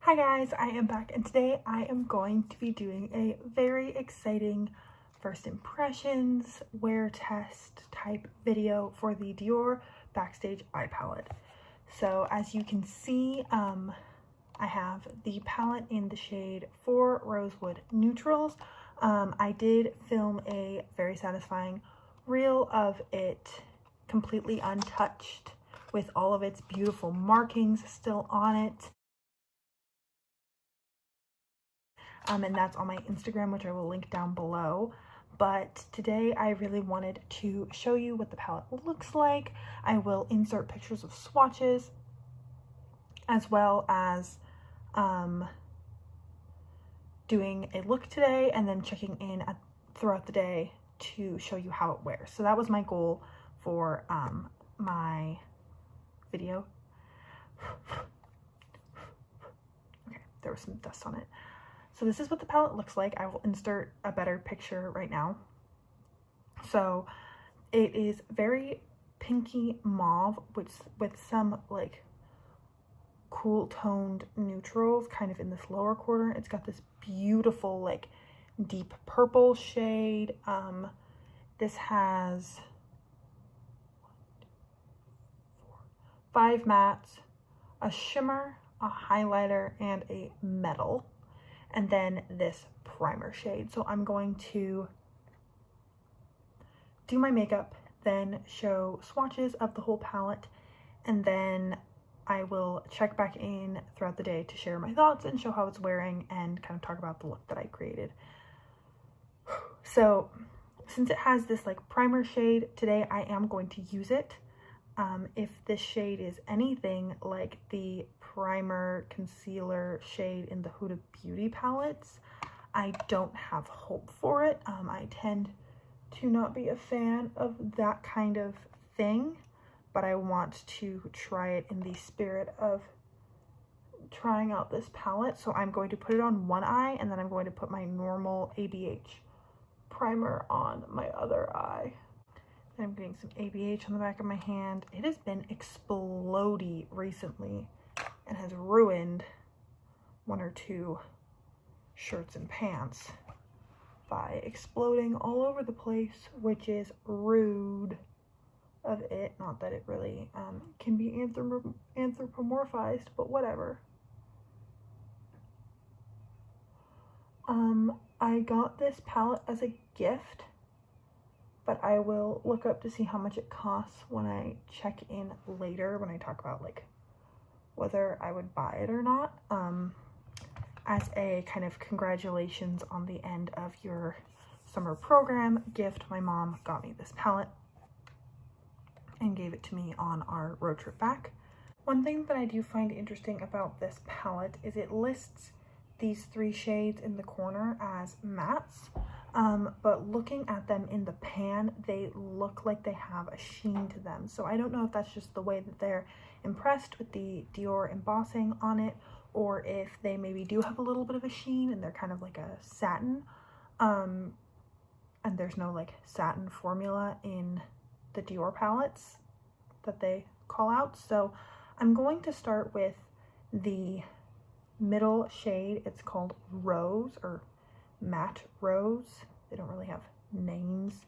Hi guys, I am back and today I am going to be doing a very exciting first impressions wear test type video for the Dior Backstage eye palette. So as you can see, I have the palette in the shade 4 Rosewood Neutrals. I did film a very satisfying reel of it completely untouched with all of its beautiful markings still on it. And that's on my Instagram, which I will link down below. But today I really wanted to show you what the palette looks like. I will insert pictures of swatches as well as doing a look today and then checking in throughout the day to show you how it wears. So that was my goal for my video. Okay, there was some dust on it. So this is what the palette looks like. I will insert a better picture right now. So it is very pinky mauve with some like cool toned neutrals kind of in this lower corner. It's got this beautiful like deep purple shade. This has 5 mattes, a shimmer, a highlighter, and a metal. And then this primer shade. So I'm going to do my makeup, then show swatches of the whole palette, and then I will check back in throughout the day to share my thoughts and show how it's wearing and kind of talk about the look that I created. So since it has this like primer shade, today I am going to use it. If this shade is anything like the primer concealer shade in the Huda Beauty palettes, I don't have hope for it. I tend to not be a fan of that kind of thing, but I want to try it in the spirit of trying out this palette. So I'm going to put it on one eye and then I'm going to put my normal ABH primer on my other eye. I'm getting some ABH on the back of my hand. It has been explodey recently and has ruined 1 or 2 shirts and pants by exploding all over the place, which is rude of it. Not that it really can be anthropomorphized, but whatever. I got this palette as a gift, but I will look up to see how much it costs when I check in later, when I talk about like whether I would buy it or not. As a kind of congratulations on the end of your summer program gift, my mom got me this palette and gave it to me on our road trip back. One thing that I do find interesting about this palette is it lists these 3 shades in the corner as mattes. But looking at them in the pan, they look like they have a sheen to them. So I don't know if that's just the way that they're impressed with the Dior embossing on it, or if they maybe do have a little bit of a sheen and they're kind of like a satin. And there's no like satin formula in the Dior palettes that they call out. So I'm going to start with the middle shade. It's called Rose or Matte Rose. They don't really have names.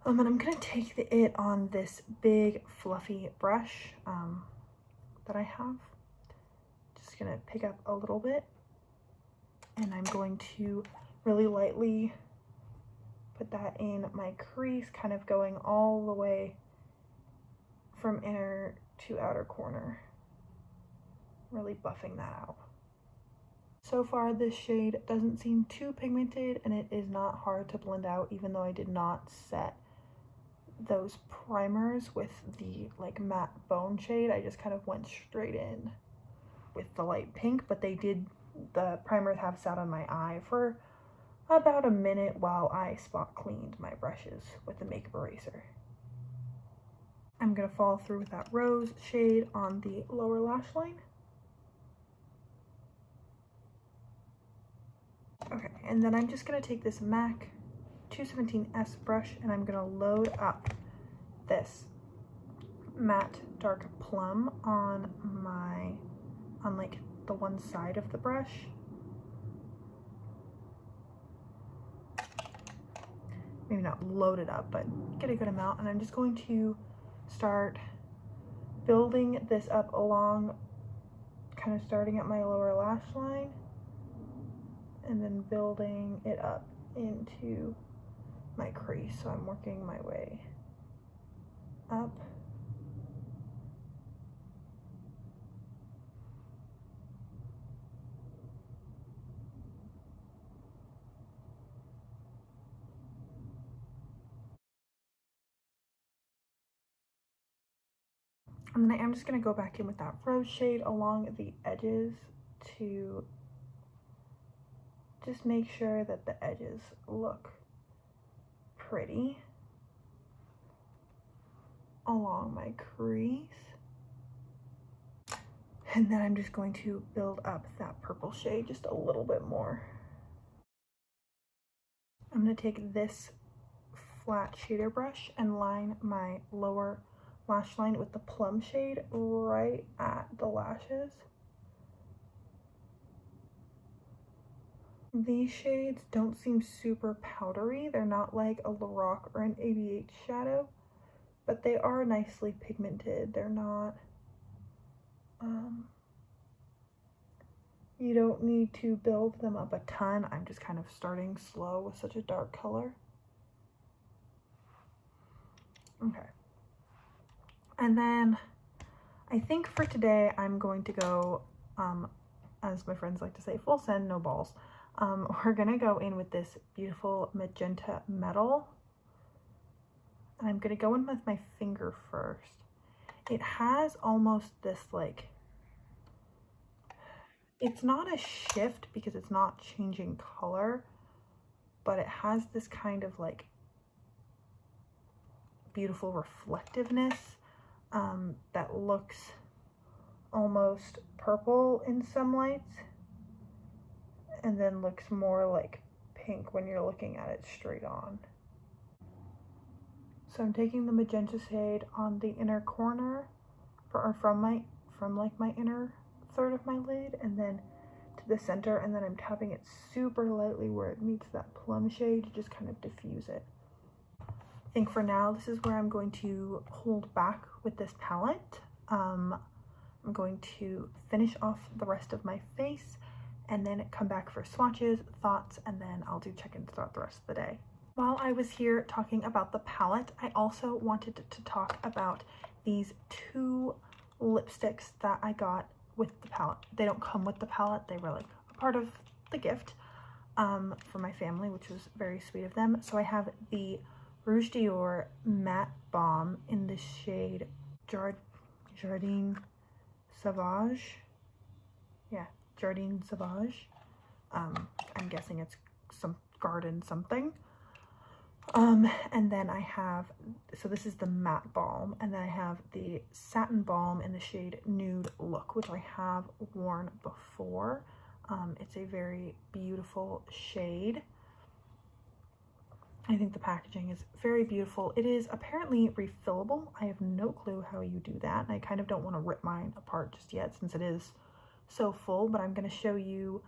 And I'm gonna take it on this big fluffy brush that I have. Just gonna pick up a little bit, and I'm going to really lightly put that in my crease, kind of going all the way from inner to outer corner, really buffing that out. So far, this shade doesn't seem too pigmented, and it is not hard to blend out, even though I did not set those primers with the like matte bone shade. I just kind of went straight in with the light pink, but the primers have sat on my eye for about a minute while I spot cleaned my brushes with the makeup eraser. I'm gonna follow through with that rose shade on the lower lash line. Okay, and then I'm just gonna take this MAC 217S brush and I'm gonna load up this matte dark plum on like the one side of the brush. Maybe not load it up, but get a good amount. And I'm just going to start building this up along, kind of starting at my lower lash line and then building it up into my crease. So I'm working my way up. And then I am just going to go back in with that rose shade along the edges to just make sure that the edges look pretty along my crease. And then I'm just going to build up that purple shade just a little bit more. I'm going to take this flat shader brush and line my lower lash line with the plum shade right at the lashes. These shades don't seem super powdery. They're not like a Lorac or an ABH shadow, but they are nicely pigmented. They're not, you don't need to build them up a ton. I'm just kind of starting slow with such a dark color. Okay. And then I think for today I'm going to go, as my friends like to say, full send, no balls. We're gonna go in with this beautiful magenta metal. And I'm gonna go in with my finger first. It has almost this like, it's not a shift because it's not changing color, but it has this kind of like beautiful reflectiveness that looks almost purple in some lights and then looks more like pink when you're looking at it straight on. So I'm taking the magenta shade on the inner corner from like my inner third of my lid and then to the center, and then I'm tapping it super lightly where it meets that plum shade to just kind of diffuse it. I think for now this is where I'm going to hold back with this palette. I'm going to finish off the rest of my face and then come back for swatches, thoughts, and then I'll do check-ins throughout the rest of the day. While I was here talking about the palette, I also wanted to talk about these two lipsticks that I got with the palette. They don't come with the palette, they were like a part of the gift for my family, which was very sweet of them. So I have the Rouge Dior Matte Balm in the shade Jardin Sauvage. Yeah, Jardin Sauvage. I'm guessing it's some garden something. And then I have, so this is the matte balm, and then I have the satin balm in the shade Nude Look, which I have worn before. It's a very beautiful shade. I think the packaging is very beautiful. It is apparently refillable. I have no clue how you do that, and I kind of don't want to rip mine apart just yet since it is so full, but I'm going to show you.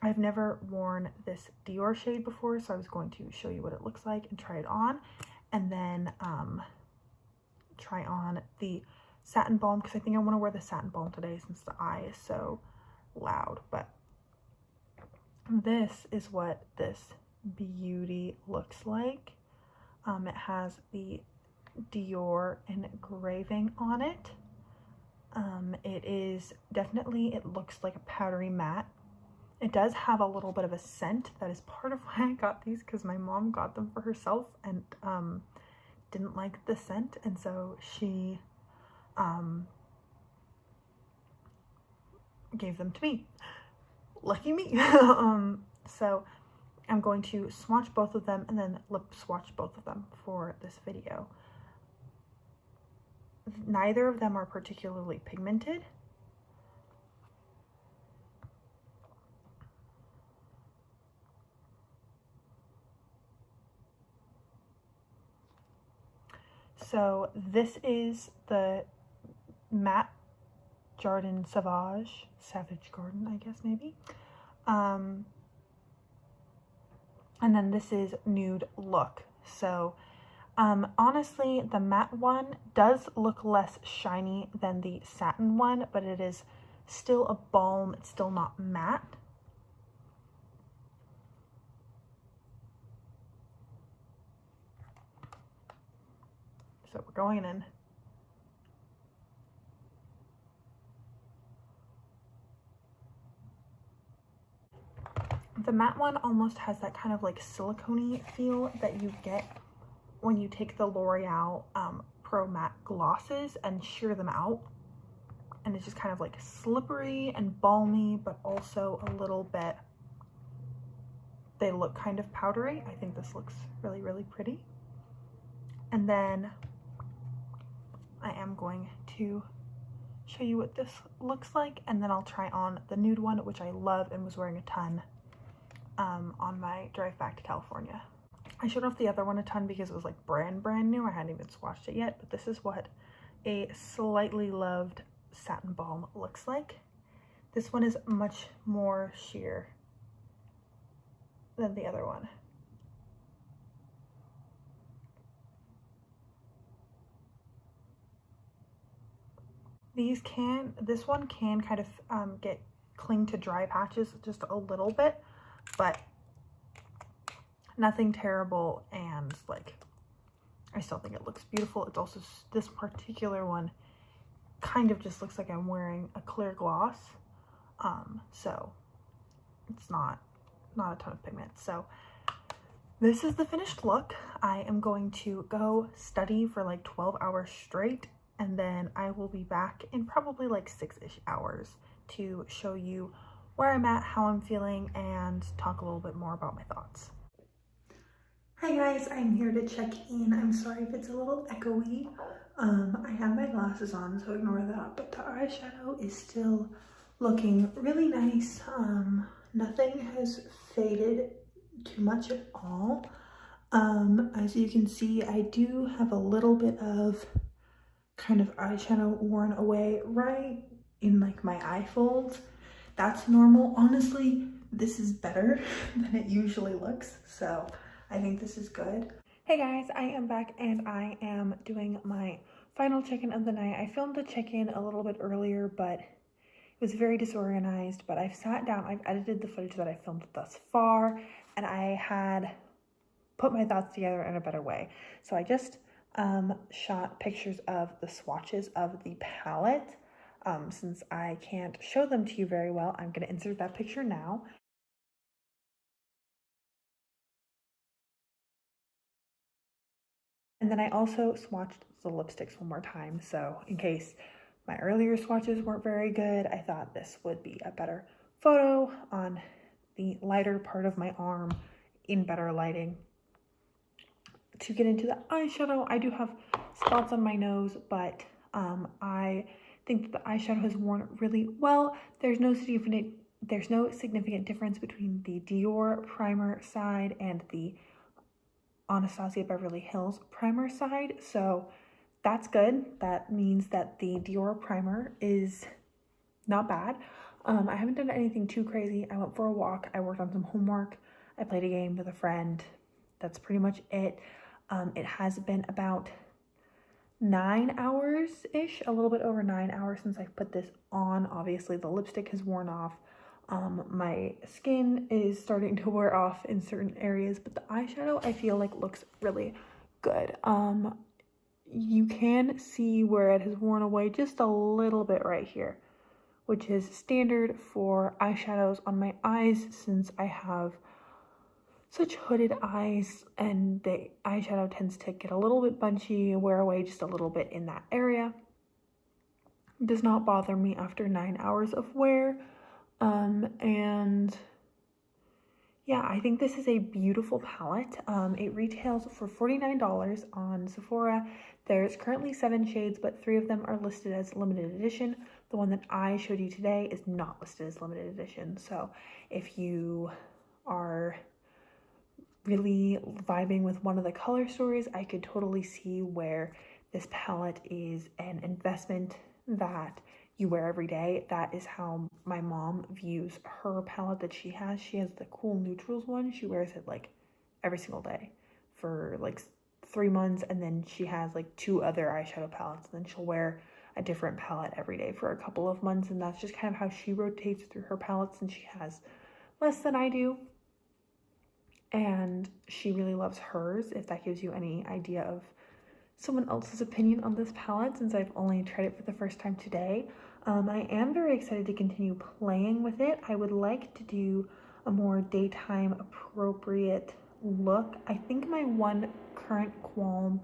I've never worn this Dior shade before, so I was going to show you what it looks like and try it on, and then try on the satin balm, because I think I want to wear the satin balm today since the eye is so loud. But this is what this beauty looks like. It has the Dior engraving on it. It is definitely, it looks like a powdery matte. It does have a little bit of a scent. That is part of why I got these, because my mom got them for herself and didn't like the scent, and so she gave them to me. Lucky me. So I'm going to swatch both of them and then lip swatch both of them for this video. Neither of them are particularly pigmented. So this is the matte Jardin Sauvage, Savage Garden, I guess maybe. And then this is Nude Look. So honestly, the matte one does look less shiny than the satin one, but it is still a balm. It's still not matte. So we're going in. The matte one almost has that kind of like silicone-y feel that you get when you take the L'Oreal Pro Matte glosses and shear them out. And it's just kind of like slippery and balmy, but also a little bit, they look kind of powdery. I think this looks really, really pretty. And then I am going to show you what this looks like, and then I'll try on the nude one, which I love and was wearing a ton on my drive back to California. I showed off the other one a ton because it was like brand new. I hadn't even swatched it yet, but this is what a slightly loved satin balm looks like. This one is much more sheer than the other one. This one can kind of cling to dry patches just a little bit, but nothing terrible, and like I still think it looks beautiful. It's also, this particular one kind of just looks like I'm wearing a clear gloss, so it's not a ton of pigment. So this is the finished look. I am going to go study for like 12 hours straight, and then I will be back in probably like 6-ish hours to show you where I'm at, how I'm feeling, and talk a little bit more about my thoughts. Hi guys, I'm here to check in. I'm sorry if it's a little echoey. I have my glasses on, so ignore that, but the eyeshadow is still looking really nice. Nothing has faded too much at all. As you can see, I do have a little bit of kind of eyeshadow worn away right in like my eye folds. That's normal. Honestly, this is better than it usually looks, so I think this is good. Hey guys, I am back and I am doing my final check-in of the night. I filmed the check-in a little bit earlier, but it was very disorganized. But I've sat down, I've edited the footage that I filmed thus far, and I had put my thoughts together in a better way. So I just shot pictures of the swatches of the palette. Since I can't show them to you very well, I'm going to insert that picture now. And then I also swatched the lipsticks one more time, so in case my earlier swatches weren't very good, I thought this would be a better photo on the lighter part of my arm in better lighting. To get into the eyeshadow, I do have spots on my nose, but I think that the eyeshadow has worn really well. There's no significant difference between the Dior primer side and the Anastasia Beverly Hills primer side, so that's good. That means that the Dior primer is not bad. I haven't done anything too crazy. I went for a walk, I worked on some homework, I played a game with a friend. That's pretty much it. It has been about 9 hours-ish, a little bit over 9 hours since I put this on. Obviously the lipstick has worn off. My skin is starting to wear off in certain areas, but the eyeshadow I feel like looks really good. You can see where it has worn away just a little bit right here, which is standard for eyeshadows on my eyes since I have such hooded eyes, and the eyeshadow tends to get a little bit bunchy, wear away just a little bit in that area. It does not bother me after 9 hours of wear. And yeah, I think this is a beautiful palette. It retails for $49 on Sephora. There's currently 7 shades, but 3 of them are listed as limited edition. The one that I showed you today is not listed as limited edition. So if you are really vibing with one of the color stories, I could totally see where this palette is an investment that you wear every day. That is how my mom views her palette that she has. She has the cool neutrals one. She wears it like every single day for like 3 months, and then she has like 2 other eyeshadow palettes, and then she'll wear a different palette every day for a couple of months, and that's just kind of how she rotates through her palettes, and she has less than I do, and she really loves hers, if that gives you any idea of someone else's opinion on this palette, since I've only tried it for the first time today. I am very excited to continue playing with it. I would like to do a more daytime appropriate look. I think my one current qualm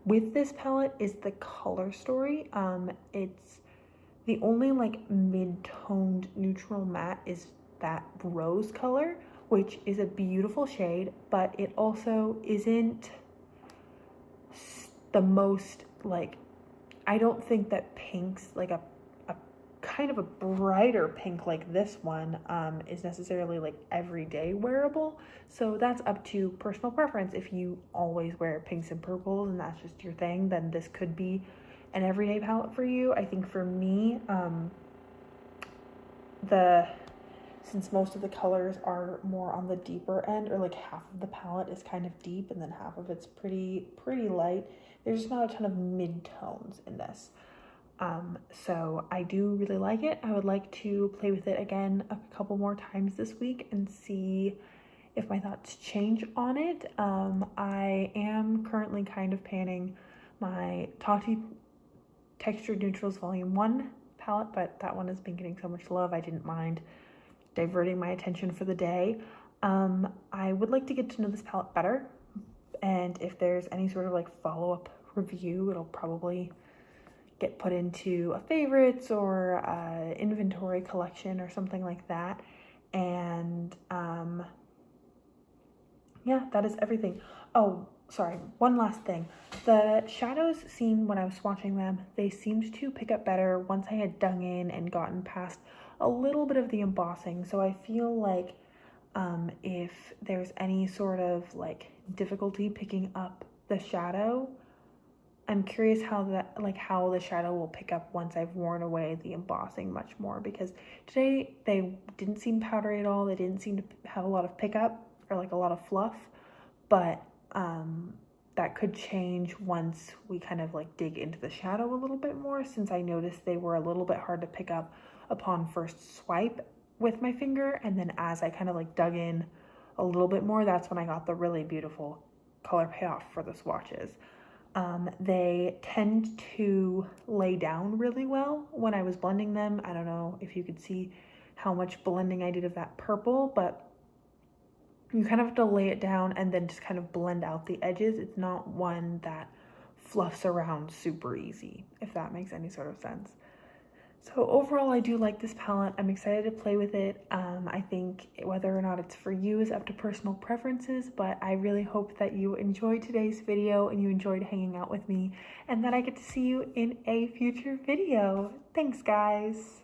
with this palette is the color story. It's the only like mid-toned neutral matte is that rose color, which is a beautiful shade, but it also isn't the most like, I don't think that pinks, like a kind of a brighter pink like this one is necessarily like everyday wearable. So that's up to personal preference. If you always wear pinks and purples and that's just your thing, then this could be an everyday palette for you. I think for me, since most of the colors are more on the deeper end, or like half of the palette is kind of deep and then half of it's pretty light, there's just not a ton of mid-tones in this. So I do really like it. I would like to play with it again a couple more times this week and see if my thoughts change on it. I am currently kind of panning my Tati Textured Neutrals Volume 1 palette, but that one has been getting so much love, I didn't mind diverting my attention for the day. I would like to get to know this palette better, and if there's any sort of like follow-up review, it'll probably get put into a favorites or inventory collection or something like that. And yeah, that is everything. Oh, sorry, one last thing. The shadows seen when I was swatching them, they seemed to pick up better once I had dug in and gotten past a little bit of the embossing. So I feel like if there's any sort of like difficulty picking up the shadow, I'm curious how the shadow will pick up once I've worn away the embossing much more, because today they didn't seem powdery at all. They didn't seem to have a lot of pickup or like a lot of fluff, but that could change once we kind of like dig into the shadow a little bit more, since I noticed they were a little bit hard to pick up upon first swipe with my finger, and then as I kind of like dug in a little bit more, that's when I got the really beautiful color payoff for the swatches. They tend to lay down really well when I was blending them. I don't know if you could see how much blending I did of that purple, but you kind of have to lay it down and then just kind of blend out the edges. It's not one that fluffs around super easy, if that makes any sort of sense. So overall, I do like this palette. I'm excited to play with it. I think whether or not it's for you is up to personal preferences, but I really hope that you enjoyed today's video and you enjoyed hanging out with me, and that I get to see you in a future video. Thanks, guys.